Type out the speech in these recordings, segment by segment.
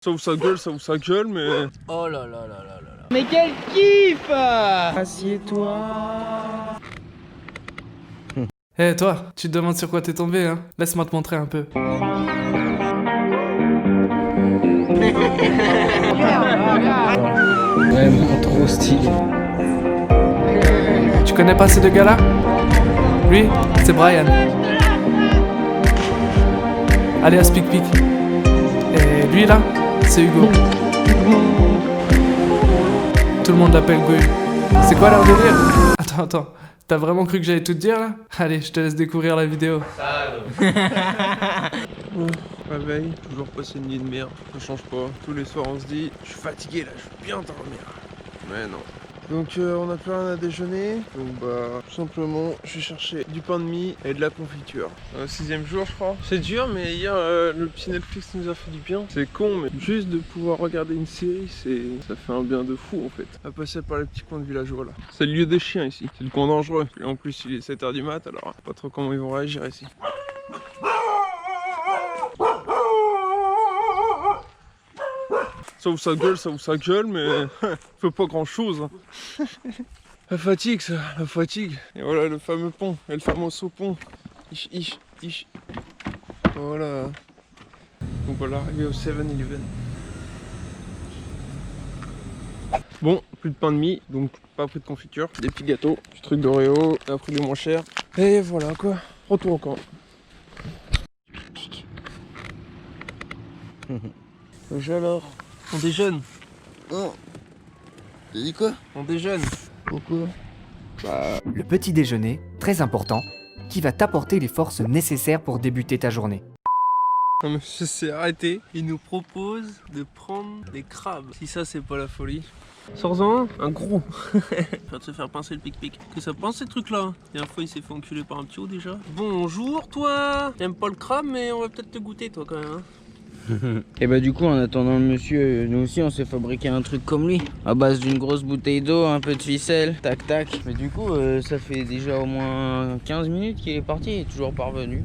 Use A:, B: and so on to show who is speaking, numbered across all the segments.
A: Ça ou ça gueule, mais...
B: Oh là là là là là là.
C: Mais quel kiff! Assieds-toi.
D: Eh toi, tu te demandes sur quoi t'es tombé, hein? Laisse-moi te montrer un peu.
C: Vraiment trop stylé.
D: Tu connais pas ces deux gars-là? Lui, c'est Brian. Alias Pic Pic. Et lui là, c'est Hugo. Tout le monde l'appelle Goyu. C'est quoi leur délire? Attends. T'as vraiment cru que j'allais tout te dire là? Allez, je te laisse découvrir la vidéo.
A: Réveil, toujours passer une nuit de merde, ça change pas. Tous les soirs on se dit, je suis fatigué là, je veux bien dormir. Mais non. Donc on a plus rien à déjeuner, donc bah tout simplement je vais chercher du pain de mie et de la confiture. 6ème jour je crois. C'est dur mais hier le petit Netflix nous a fait du bien. C'est con mais juste de pouvoir regarder une série, ça fait un bien de fou en fait. À passer par les petits coins de villageois là. C'est le lieu des chiens ici, c'est le coin dangereux. Et en plus il est 7h du mat alors pas trop comment ils vont réagir ici. Ça ou ça gueule, mais fait pas grand chose. La fatigue, ça, la fatigue. Et voilà le fameux pont, et le fameux pont. Ich. Voilà. Donc voilà, arrivé au 7-Eleven. Bon, plus de pain de mie, donc pas pris de confiture. Des petits gâteaux, des trucs d'Oreo, et après les moins chers. Et voilà quoi, retour au camp. Alors. On déjeune.
C: Oh. T'as dit quoi?
A: On déjeune.
C: Pourquoi?
E: Le petit déjeuner, très important, qui va t'apporter les forces nécessaires pour débuter ta journée.
A: Non mais je s'est arrêté. Il nous propose de prendre des crabes. Si ça c'est pas la folie. Sors-en un gros. Va te faire pincer le pic-pic. Que ça pense ces trucs là. La dernière fois il s'est fait enculer par un petit haut déjà. Bonjour toi. T'aimes pas le crabe mais on va peut-être te goûter toi quand même. Hein.
C: Et bah du coup en attendant le monsieur, nous aussi on s'est fabriqué un truc comme lui. À base d'une grosse bouteille d'eau, un peu de ficelle, tac tac. Mais du coup ça fait déjà au moins 15 minutes qu'il est parti, il est toujours pas revenu.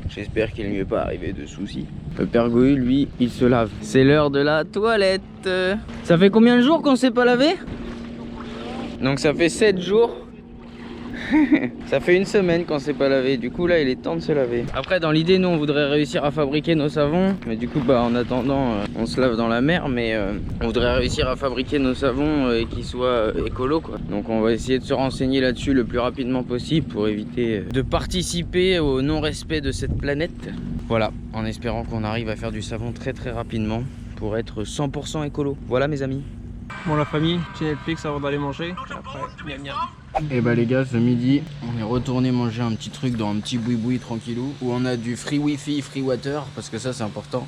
C: J'espère qu'il ne lui est pas arrivé de soucis. Le père Gohu lui, il se lave. C'est l'heure de la toilette. Ça fait combien de jours qu'on s'est pas lavé? Donc ça fait 7 jours. Ça fait une semaine qu'on s'est pas lavé, du coup là il est temps de se laver. Après dans l'idée nous on voudrait réussir à fabriquer nos savons. Mais du coup bah en attendant on se lave dans la mer. Mais on voudrait réussir à fabriquer nos savons et qu'ils soient écolos quoi. Donc on va essayer de se renseigner là-dessus le plus rapidement possible pour éviter de participer au non-respect de cette planète. Voilà, en espérant qu'on arrive à faire du savon très rapidement pour être 100% écolo. Voilà mes amis.
A: Bon la famille, petit Netflix avant d'aller manger. Après, miam miam.
C: Et bah les gars, ce midi, on est retourné manger un petit truc dans un petit boui-boui tranquillou où on a du free wifi, free water, parce que ça c'est important.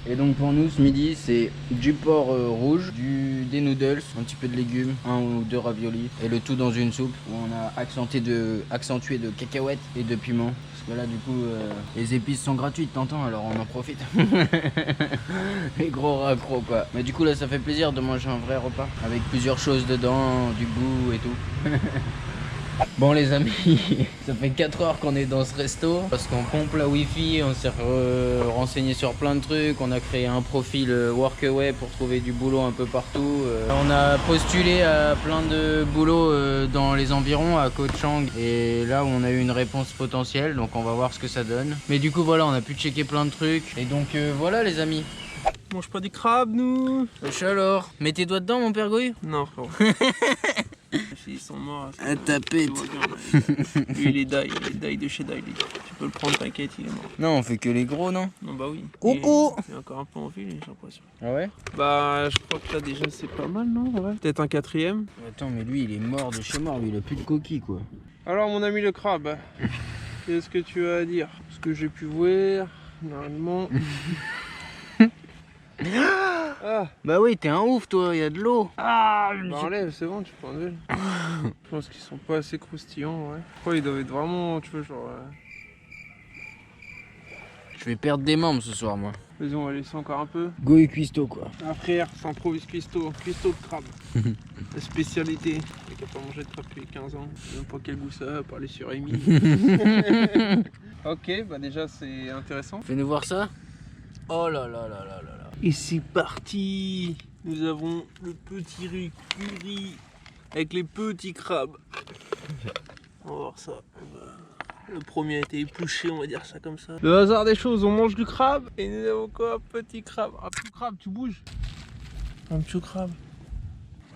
C: Et donc pour nous ce midi c'est du porc rouge, des noodles, un petit peu de légumes, 1 ou 2 raviolis et le tout dans une soupe où on a accentué de cacahuètes et de piment. Parce que là du coup les épices sont gratuites, t'entends, alors on en profite. Les gros raccros quoi. Mais du coup là ça fait plaisir de manger un vrai repas avec plusieurs choses dedans, du goût et tout. Bon les amis, ça fait 4 heures qu'on est dans ce resto parce qu'on pompe la wifi, on s'est renseigné sur plein de trucs, on a créé un profil Workaway pour trouver du boulot un peu partout. On a postulé à plein de boulots dans les environs à Koh Chang et là où on a eu une réponse potentielle, donc on va voir ce que ça donne. Mais du coup voilà, on a pu checker plein de trucs et donc voilà les amis.
A: On mange pas du crabe nous.
C: Wesh alors, mets tes doigts dedans mon père Goyu.
A: Non frérot. Ils sont morts.
C: À tapette.
A: Lui il est die de chez die. Tu peux le prendre, t'inquiète, il est mort.
C: Non, on fait que les gros non?
A: Non bah oui.
C: Coucou.
A: Il est encore un peu en vie j'ai l'impression.
C: Ah ouais?
A: Bah je crois que là déjà c'est pas mal non ouais. Peut-être un 4ème.
C: Attends mais lui il est mort de chez mort, lui il a plus de coquilles quoi.
A: Alors mon ami le crabe, qu'est-ce que tu as à dire? Ce que j'ai pu voir, normalement... Ah.
C: Bah oui, t'es un ouf toi, il y a de l'eau.
A: Bah enlève, c'est bon, tu peux enlever. Je pense qu'ils sont pas assez croustillants, ouais. Je crois qu'ils doivent être vraiment, tu vois, genre...
C: Je vais perdre des membres ce soir moi.
A: Vas-y, on va laisser encore un peu.
C: Goyu cuistot quoi.
A: Un frère, s'improvise cuistot de crabe. La spécialité. Il qui a pas mangé de crabe depuis 15 ans. Je sais même pas quel goût ça a, par les surémis. Ok, bah déjà c'est intéressant.
C: Fais-nous voir ça.
B: Oh là là là là là là. Et c'est parti. Nous avons le petit riz curry avec les petits crabes. On va voir ça. Le premier a été épluché, on va dire ça comme ça. Le hasard des choses, on mange du crabe et nous avons quoi? Un petit crabe. Un petit crabe, tu bouges. Un petit crabe.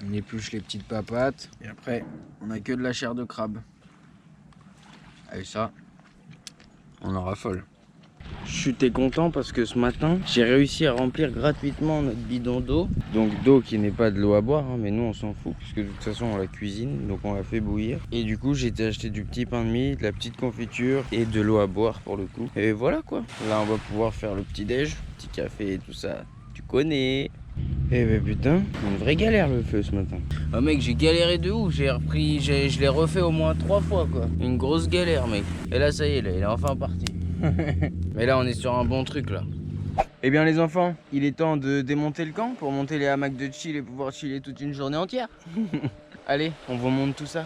C: On épluche les petites papates et après on a que de la chair de crabe. Avec ça, on en raffole. Je suis content parce que ce matin, j'ai réussi à remplir gratuitement notre bidon d'eau. Donc d'eau qui n'est pas de l'eau à boire, hein, mais nous on s'en fout puisque de toute façon on la cuisine, donc on la fait bouillir. Et du coup j'ai été acheter du petit pain de mie, de la petite confiture et de l'eau à boire pour le coup. Et voilà quoi. Là on va pouvoir faire le petit déj, petit café et tout ça. Tu connais. Eh ben putain, une vraie galère le feu ce matin. Oh mec, j'ai galéré de ouf, je l'ai refait au moins 3 fois quoi. Une grosse galère mec. Et là ça y est, là, il est enfin parti. Mais là on est sur un bon truc là. Eh bien les enfants, il est temps de démonter le camp pour monter les hamacs de chill et pouvoir chiller toute une journée entière. Allez, on vous montre tout ça.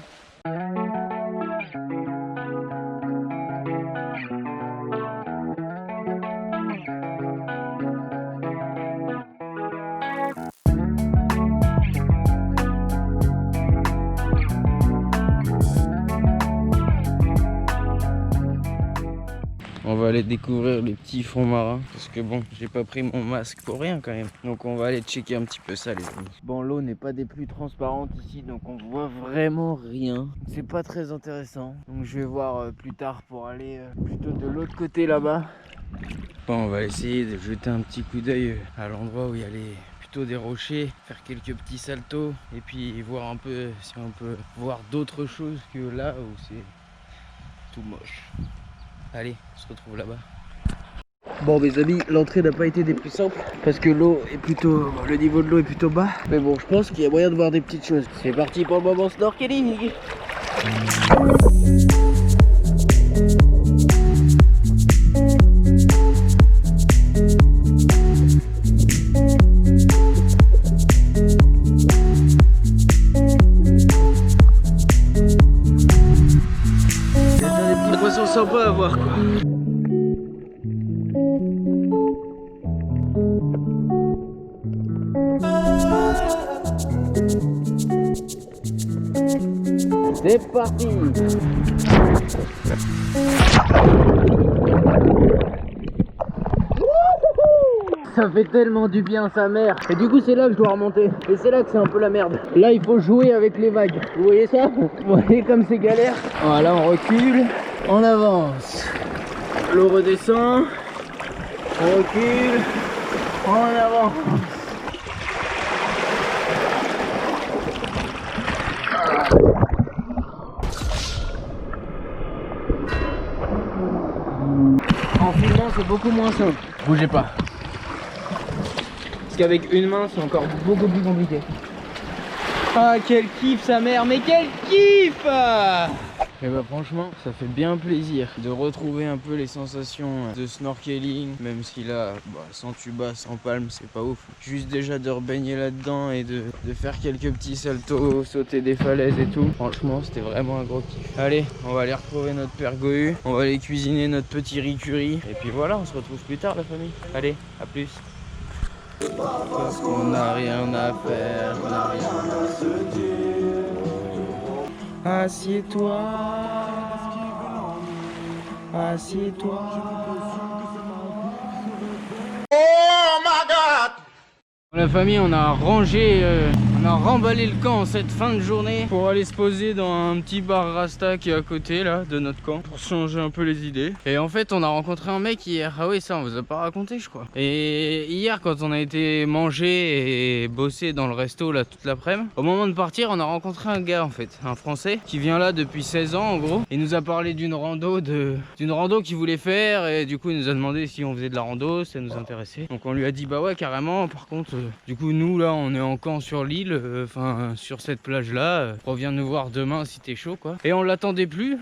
C: On va aller découvrir les petits fonds marins parce que bon, j'ai pas pris mon masque pour rien quand même. Donc on va aller checker un petit peu ça les amis. Bon, l'eau n'est pas des plus transparentes ici, donc on voit vraiment rien. C'est pas très intéressant. Donc je vais voir plus tard pour aller plutôt de l'autre côté là-bas. Bon, on va essayer de jeter un petit coup d'œil à l'endroit où il y a plutôt des rochers, faire quelques petits saltos et puis voir un peu si on peut voir d'autres choses que là où c'est tout moche. Allez, on se retrouve là-bas. Bon mes amis, l'entrée n'a pas été des plus simples parce que l'eau est plutôt, le niveau de l'eau est plutôt bas. Mais bon, je pense qu'il y a moyen de voir des petites choses. C'est parti pour le moment snorkeling.
B: Des poissons sympas à voir quoi.
C: C'est parti. Ça fait tellement du bien sa mère. Et du coup c'est là que je dois remonter. Et c'est là que c'est un peu la merde. Là il faut jouer avec les vagues. Vous voyez ça? Vous voyez comme c'est galère? Voilà, on recule, on avance. L'eau redescend. On recule, on avance. En filmant c'est beaucoup moins simple. Bougez pas. Parce qu'avec une main c'est encore beaucoup plus compliqué. Ah quel kiff sa mère, mais quel kiff! Et bah franchement ça fait bien plaisir de retrouver un peu les sensations de snorkeling. Même si là sans tuba, sans palme c'est pas ouf. Juste déjà de rebaigner là-dedans et de faire quelques petits saltos, sauter des falaises et tout. Franchement c'était vraiment un gros kiff. Allez, on va aller retrouver notre père Gohu. On va aller cuisiner notre petit riz curry. Et puis voilà, on se retrouve plus tard la famille. Allez, à plus. Parce qu'on n'a rien à faire, on n'a rien à se dire. Assieds-toi, assieds-toi. Oh my god! La famille, on a rangé, on a remballé le camp en cette fin de journée pour aller se poser dans un petit bar Rasta qui est à côté là de notre camp pour changer un peu les idées. Et en fait on a rencontré un mec hier. Ah oui, ça on vous a pas raconté je crois. Et hier quand on a été manger et bosser dans le resto là toute l'après-midi, au moment de partir on a rencontré un gars en fait, un français qui vient là depuis 16 ans en gros. Il nous a parlé d'une rando qu'il voulait faire et du coup il nous a demandé si on faisait de la rando, ça nous intéressait. Donc on lui a dit bah ouais carrément. Par contre du coup nous là on est en camp sur l'île, enfin sur cette plage là, reviens nous voir demain si t'es chaud quoi. Et on l'attendait plus.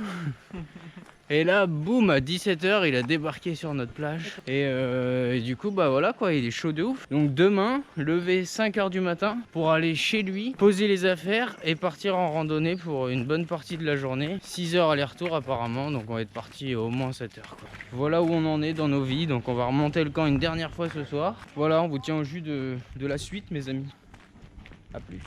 C: Et là, boum, à 17h, il a débarqué sur notre plage. Et du coup, bah voilà quoi, il est chaud de ouf. Donc demain, lever 5h du matin pour aller chez lui, poser les affaires et partir en randonnée pour une bonne partie de la journée. 6h aller-retour apparemment, donc on va être parti au moins 7h quoi. Voilà où on en est dans nos vies, donc on va remonter le camp une dernière fois ce soir. Voilà, on vous tient au jus de la suite mes amis. A plus.